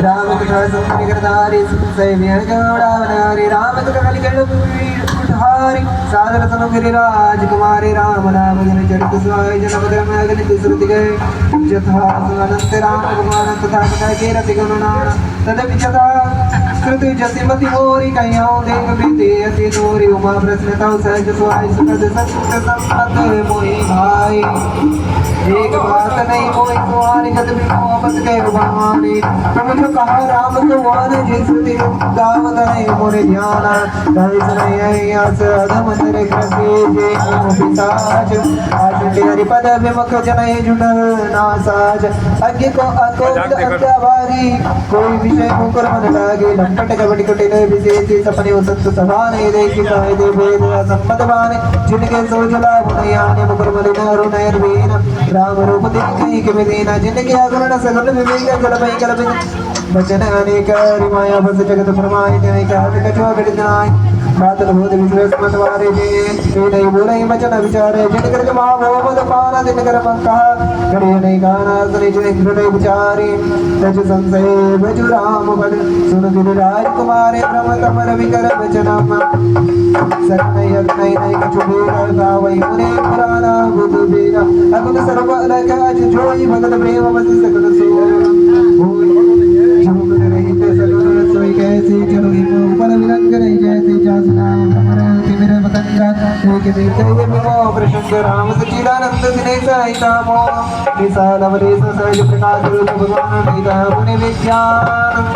राम कथा सुंदरी करतारी सैन्य गौड़ावनारी राम कथा कलिकल्लुहारी सादर तनु गिरिराज कुमारी राम नाम जन चरित स्वाय जनम धर्म अगणित श्रुति गए जथा अनंत राम भगवान तथा कथा के रति गुणनाम तदपि जथा श्रुति जसिमति मोरी कह्याओ देव प्रीति अति दूरी उमा प्रश्नता सहज स्वाय सुखद संत संपत मोहि भाई एक बात नहीं मोहि कुआरी जद भी मोहब्बत के रुबानी तुम जो कहा राम कुआर जिस दिन दावत नहीं मोरे ध्यान दर्श नहीं आस अधम तेरे कृपे जे पिताज आज तेरी पद विमुख जनय जुन नासाज अज्ञ को अकोट अज्ञावारी कोई विषय मुकर मन लागे लंपट कबड्डी कुटिल विशेष सपने वसंत सभाने देखी काय दे वेद संपद बाने जिनके सोचला बुनियाने मुकर मलिन अरुणैर्वीन राम रूप देखई के मेदीना जिनके अगुण सगुण विवेक जलमय कलबिन वचन अनेक रिमाया बस जगत फरमाए जय कहत कछो गड़नाय बादल बोध विश्वास मत वारे जे नहीं बोले वचन विचारे जिन कर मा मोहम्मद पाना दिन कर पंका करे नहीं गाना सुने जिन हृदय विचारे तज संशय बजु राम बल सुन दिल राज कुमारे ब्रह्म तमर विकर वचनम सरनय नहीं नहीं कछु बेरा गावई मुने पुराना बुध बेरा अगुण सर्व अलग अज जोई भगत प्रेम बस सकल सो कैसे चलो पर विरंग नहीं जैसे जासना तिमिर मतंगा एक देख ये मो प्रशंग राम सच्चिदानंद दिनेश हितामो विशाल अवरेश सहज प्रकाश रूप भगवान वेदा मुनि विज्ञान